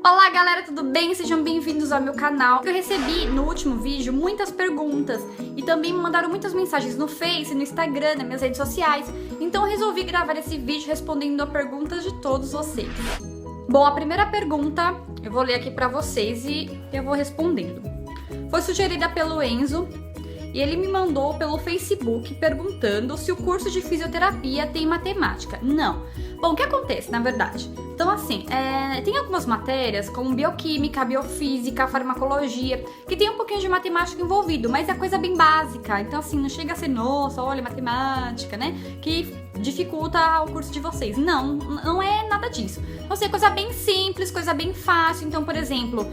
Olá galera, tudo bem? Sejam bem-vindos ao meu canal. Eu recebi no último vídeo muitas perguntas e também me mandaram muitas mensagens no Face, no Instagram, nas minhas redes sociais. Então eu resolvi gravar esse vídeo respondendo a perguntas de todos vocês. Bom, a primeira pergunta eu vou ler aqui pra vocês e eu vou respondendo. Foi sugerida pelo Enzo e ele me mandou pelo Facebook perguntando se o curso de fisioterapia tem matemática. Não. Bom, o que acontece, na verdade? Então, assim, tem algumas matérias, como bioquímica, biofísica, farmacologia, que tem um pouquinho de matemática envolvido, mas é coisa bem básica. Então, assim, não chega a ser, nossa, olha, matemática, né? Que dificulta o curso de vocês. Não, não é nada disso. Então, assim, é coisa bem simples, coisa bem fácil. Então, por exemplo,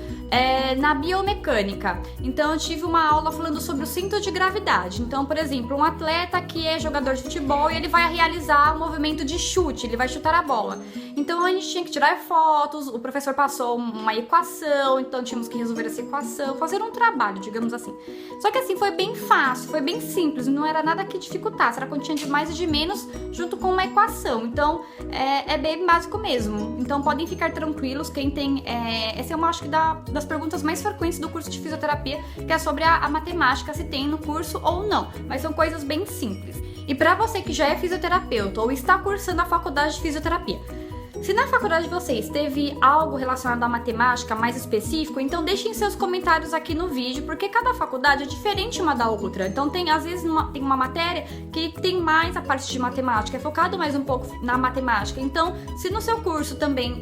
na biomecânica, então eu tive uma aula falando sobre o centro de gravidade. Então, por exemplo, um atleta que é jogador de futebol e ele vai realizar um movimento de chute, ele vai chutar a bola. Então, a gente tinha que tirar fotos, o professor passou uma equação, então tínhamos que resolver essa equação, fazer um trabalho, digamos assim. Só que assim, foi bem fácil, foi bem simples, não era nada que dificultasse, era continha de mais e de menos junto com uma equação. Então, é bem básico mesmo. Então, podem ficar tranquilos, quem tem... essa é uma, acho que, das perguntas mais frequentes do curso de fisioterapia, que é sobre a matemática, se tem no curso ou não. Mas são coisas bem simples. E para você que já é fisioterapeuta ou está cursando a faculdade de fisioterapia, se na faculdade de vocês teve algo relacionado à matemática mais específico, então deixem seus comentários aqui no vídeo, porque cada faculdade é diferente uma da outra. Então às vezes tem uma matéria que tem mais a parte de matemática, é focado mais um pouco na matemática. Então, se no seu curso também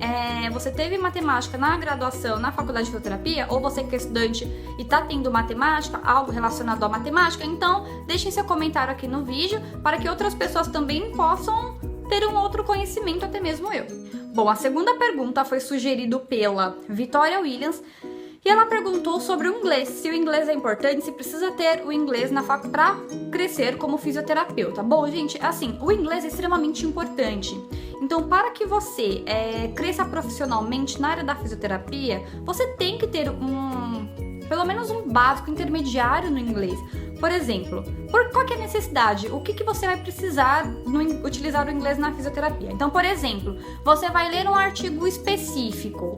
você teve matemática na graduação, na faculdade de fisioterapia, ou você que é estudante e está tendo matemática, algo relacionado à matemática, então deixem seu comentário aqui no vídeo para que outras pessoas também possam ter um outro conhecimento, até mesmo eu. Bom, a segunda pergunta foi sugerida pela Vitória Williams e ela perguntou sobre o inglês, se o inglês é importante, se precisa ter o inglês na faculdade para crescer como fisioterapeuta. Bom, gente, assim, o inglês é extremamente importante. Então, para que você cresça profissionalmente na área da fisioterapia, você tem que ter pelo menos um básico intermediário no inglês. Por exemplo, qual que é a necessidade? O que você vai precisar utilizar o inglês na fisioterapia? Então, por exemplo, você vai ler um artigo específico.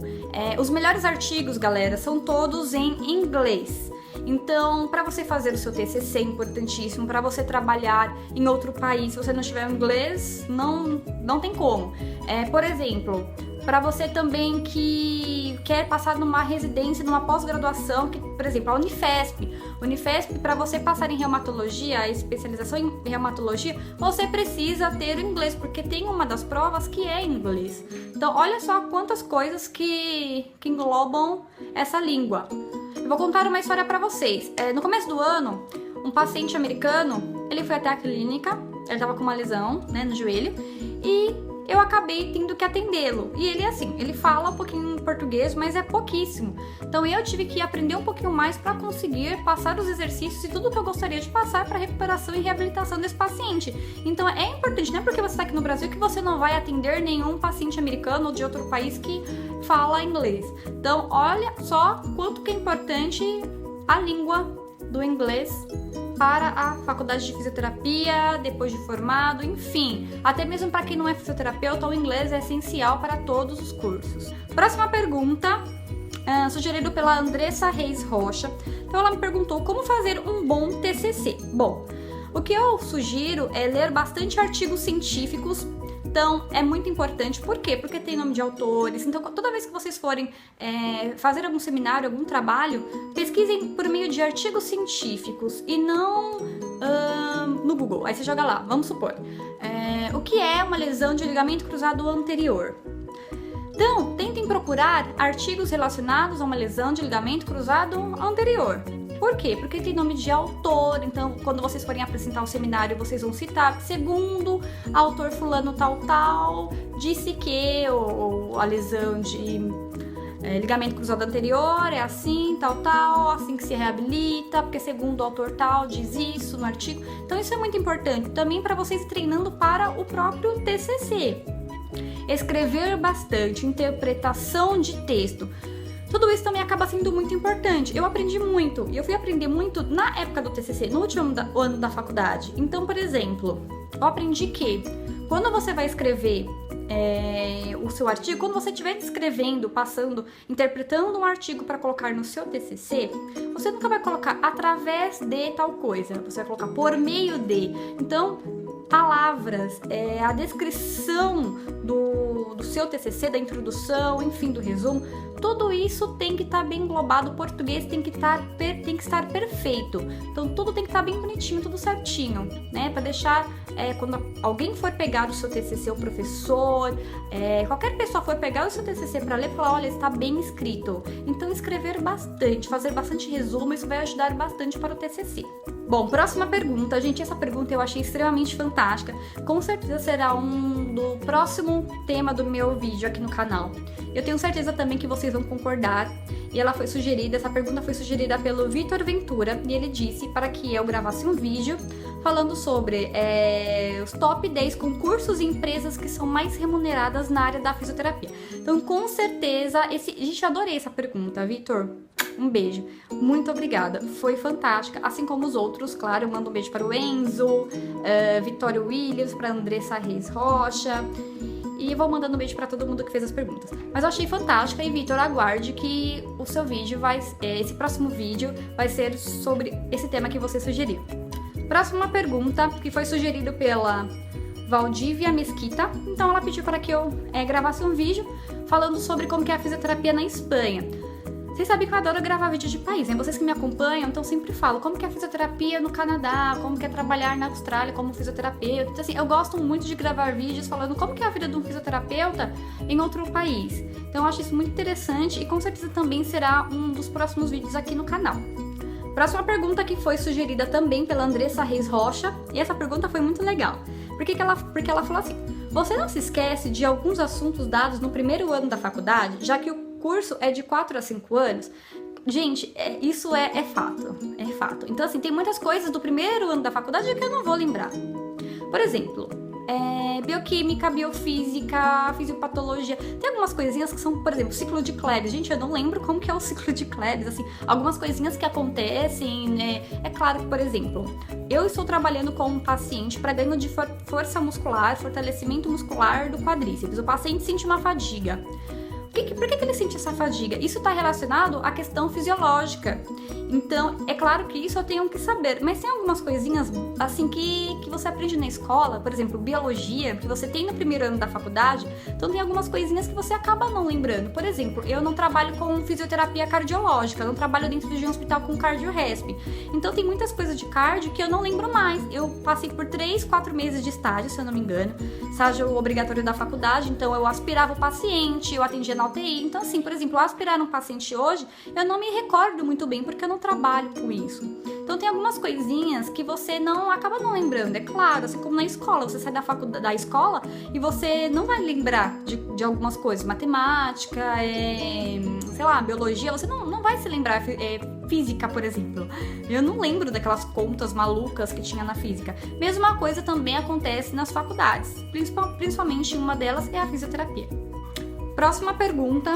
Os melhores artigos, galera, são todos em inglês. Então, para você fazer o seu TCC é importantíssimo, para você trabalhar em outro país, se você não tiver inglês, não tem como. Por exemplo, para você também que quer passar numa residência, numa pós-graduação, que, por exemplo, a Unifesp, para você passar em reumatologia, a especialização em reumatologia, você precisa ter o inglês, porque tem uma das provas que é em inglês. Então, olha só quantas coisas que englobam essa língua. Eu vou contar uma história para vocês. No começo do ano, um paciente americano, ele foi até a clínica, ele estava com uma lesão, né, no joelho, e eu acabei tendo que atendê-lo. E ele, assim, ele fala um pouquinho em português, mas é pouquíssimo. Então eu tive que aprender um pouquinho mais para conseguir passar os exercícios e tudo que eu gostaria de passar para recuperação e reabilitação desse paciente. Então é importante, não é porque você está aqui no Brasil que você não vai atender nenhum paciente americano ou de outro país que fala inglês. Então olha só quanto que é importante a língua do inglês para a faculdade de fisioterapia, depois de formado, enfim. Até mesmo para quem não é fisioterapeuta, o inglês é essencial para todos os cursos. Próxima pergunta, sugerido pela Andressa Reis Rocha. Então ela me perguntou como fazer um bom TCC. Bom, o que eu sugiro é ler bastante artigos científicos. Então, é muito importante. Por quê? Porque tem nome de autores. Então, toda vez que vocês forem fazer algum seminário, algum trabalho, pesquisem por meio de artigos científicos e não no Google. Aí você joga lá, vamos supor, o que é uma lesão de ligamento cruzado anterior? Então, tentem procurar artigos relacionados a uma lesão de ligamento cruzado anterior. Por quê? Porque tem nome de autor, então quando vocês forem apresentar o seminário, vocês vão citar, segundo autor fulano tal, disse que ou a lesão de ligamento cruzado anterior é assim, tal, assim que se reabilita, porque segundo o autor tal diz isso no artigo. Então isso é muito importante também para vocês treinando para o próprio TCC. Escrever bastante, interpretação de texto. Tudo isso também acaba sendo muito importante. Eu aprendi muito, e eu fui aprender muito na época do TCC, no último ano da faculdade. Então, por exemplo, eu aprendi que quando você vai escrever o seu artigo, quando você estiver descrevendo, passando, interpretando um artigo para colocar no seu TCC, você nunca vai colocar através de tal coisa, você vai colocar por meio de. Então, palavras, a descrição do seu TCC, da introdução, enfim, do resumo, tudo isso tem que estar bem englobado, o português tem que estar perfeito. Então, tudo tem que estar bem bonitinho, tudo certinho, né? Para deixar, quando alguém for pegar o seu TCC, o professor, qualquer pessoa for pegar o seu TCC para ler, falar, olha, está bem escrito. Então, escrever bastante, fazer bastante resumo, isso vai ajudar bastante para o TCC. Bom, próxima pergunta, gente, essa pergunta eu achei extremamente fantástica, com certeza será do próximo tema do meu vídeo aqui no canal. Eu tenho certeza também que vocês vão concordar, e essa pergunta foi sugerida pelo Vitor Ventura, e ele disse para que eu gravasse um vídeo falando sobre os top 10 concursos e empresas que são mais remuneradas na área da fisioterapia. Então, com certeza, gente, eu adorei essa pergunta, Vitor. Um beijo. Muito obrigada. Foi fantástica. Assim como os outros, claro. Eu mando um beijo para o Enzo, Vitório Williams, para Andressa Reis Rocha. E vou mandando um beijo para todo mundo que fez as perguntas. Mas eu achei fantástica. E, Vitor, aguarde que o seu vídeo esse próximo vídeo vai ser sobre esse tema que você sugeriu. Próxima pergunta, que foi sugerido pela Valdívia Mesquita. Então, ela pediu para que eu gravasse um vídeo falando sobre como que é a fisioterapia na Espanha. Vocês sabem que eu adoro gravar vídeo de país, né? Vocês que me acompanham, então sempre falo como que é a fisioterapia no Canadá, como que é trabalhar na Austrália como fisioterapeuta. Então, assim, eu gosto muito de gravar vídeos falando como que é a vida de um fisioterapeuta em outro país. Então eu acho isso muito interessante e com certeza também será um dos próximos vídeos aqui no canal. Próxima pergunta que foi sugerida também pela Andressa Reis Rocha, e essa pergunta foi muito legal. Porque ela falou assim: você não se esquece de alguns assuntos dados no primeiro ano da faculdade, já que o curso é de 4 a 5 anos? Gente, isso é fato, é fato. Então, assim, tem muitas coisas do primeiro ano da faculdade que eu não vou lembrar. Por exemplo, bioquímica, biofísica, fisiopatologia. Tem algumas coisinhas que são, por exemplo, ciclo de Klebs. Gente, eu não lembro como que é o ciclo de Klebs, assim, algumas coisinhas que acontecem, né? É claro que, por exemplo, eu estou trabalhando com um paciente para ganho de força muscular, fortalecimento muscular do quadríceps. O paciente sente uma fadiga. Por que ele sente essa fadiga? Isso está relacionado à questão fisiológica. Então, é claro que isso eu tenho que saber. Mas tem algumas coisinhas, assim, que você aprende na escola. Por exemplo, biologia, que você tem no primeiro ano da faculdade. Então, tem algumas coisinhas que você acaba não lembrando. Por exemplo, eu não trabalho com fisioterapia cardiológica. Eu não trabalho dentro de um hospital com cardio-resp. Então, tem muitas coisas de cardio que eu não lembro mais. Eu passei por 3, 4 meses de estágio, se eu não me engano. Estágio obrigatório da faculdade. Então, eu aspirava o paciente, eu atendia na UTI. Então, assim, por exemplo, aspirar um paciente hoje, eu não me recordo muito bem, porque eu não trabalho com isso. Então, tem algumas coisinhas que você acaba não lembrando. É claro, assim como na escola, você sai da escola e você não vai lembrar de algumas coisas. Matemática, sei lá, biologia, você não vai se lembrar. Física, por exemplo. Eu não lembro daquelas contas malucas que tinha na física. Mesma coisa também acontece nas faculdades. Principalmente uma delas é a fisioterapia. Próxima pergunta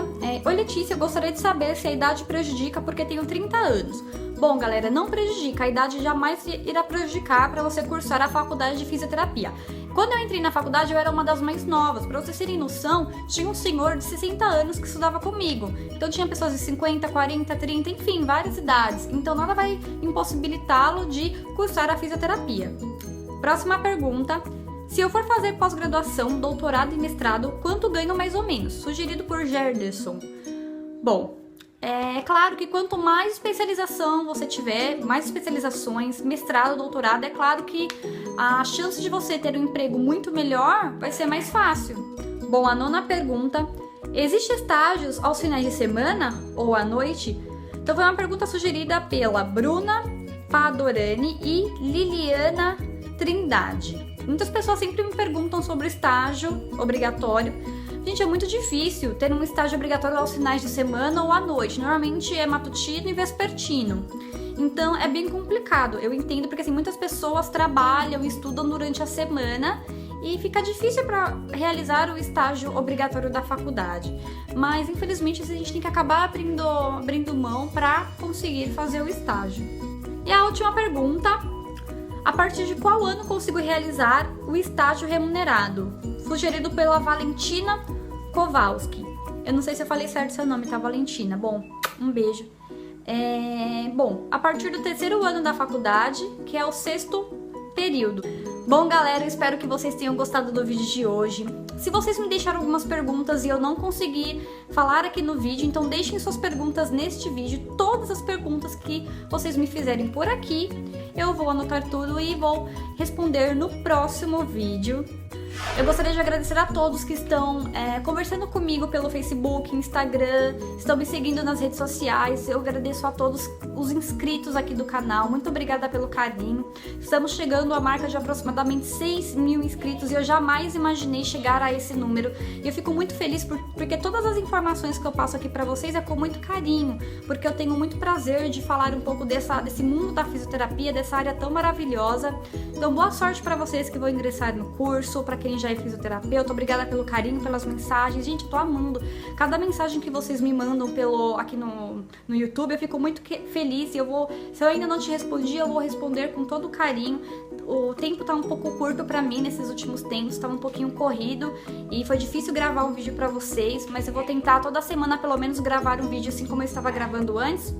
oi Letícia, eu gostaria de saber se a idade prejudica porque tenho 30 anos. Bom, galera, não prejudica, a idade jamais irá prejudicar para você cursar a faculdade de fisioterapia. Quando eu entrei na faculdade, eu era uma das mais novas. Para vocês terem noção, tinha um senhor de 60 anos que estudava comigo. Então tinha pessoas de 50, 40, 30, enfim, várias idades. Então nada vai impossibilitá-lo de cursar a fisioterapia. Próxima pergunta. Se eu for fazer pós-graduação, doutorado e mestrado, quanto ganho mais ou menos? Sugerido por Gerderson. Bom, é claro que quanto mais especialização você tiver, mais especializações, mestrado, doutorado, é claro que a chance de você ter um emprego muito melhor vai ser mais fácil. Bom, a 9ª pergunta. Existe estágios aos finais de semana ou à noite? Então foi uma pergunta sugerida pela Bruna Padorani e Liliana Trindade. Muitas pessoas sempre me perguntam sobre estágio obrigatório. Gente, é muito difícil ter um estágio obrigatório aos finais de semana ou à noite. Normalmente é matutino e vespertino. Então é bem complicado. Eu entendo porque assim, muitas pessoas trabalham e estudam durante a semana e fica difícil para realizar o estágio obrigatório da faculdade. Mas infelizmente a gente tem que acabar abrindo mão para conseguir fazer o estágio. E a última pergunta. A partir de qual ano consigo realizar o estágio remunerado? sugerido pela Valentina Kowalski. Eu não sei se eu falei certo seu nome, tá, Valentina? Bom, um beijo. Bom, a partir do 3º ano da faculdade, que é o 6º período. Bom, galera, eu espero que vocês tenham gostado do vídeo de hoje. Se vocês me deixaram algumas perguntas e eu não consegui falar aqui no vídeo, então deixem suas perguntas neste vídeo. Todas as perguntas que vocês me fizerem por aqui, eu vou anotar tudo e vou responder no próximo vídeo. Eu gostaria de agradecer a todos que estão conversando comigo pelo Facebook, Instagram, estão me seguindo nas redes sociais. Eu agradeço a todos os inscritos aqui do canal. Muito obrigada pelo carinho. Estamos chegando à marca de aproximadamente 6.000 inscritos e eu jamais imaginei chegar a esse número. E eu fico muito feliz porque todas as informações que eu passo aqui pra vocês é com muito carinho, porque eu tenho muito prazer de falar um pouco desse mundo da fisioterapia, dessa área tão maravilhosa. Então, boa sorte pra vocês que vão ingressar no curso, pra quem já é fisioterapeuta. Obrigada pelo carinho, pelas mensagens. Gente, eu tô amando cada mensagem que vocês me mandam aqui no YouTube. Eu fico muito feliz e se eu ainda não te respondi, eu vou responder com todo carinho. O tempo tá um pouco curto pra mim nesses últimos tempos, tá um pouquinho corrido e foi difícil gravar um vídeo pra vocês, mas eu vou tentar toda semana pelo menos gravar um vídeo assim como eu estava gravando antes.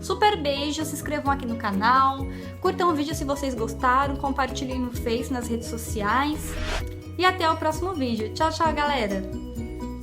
Super beijo, se inscrevam aqui no canal, curtam o vídeo se vocês gostaram, compartilhem no Face, nas redes sociais. E até o próximo vídeo. Tchau, tchau, galera!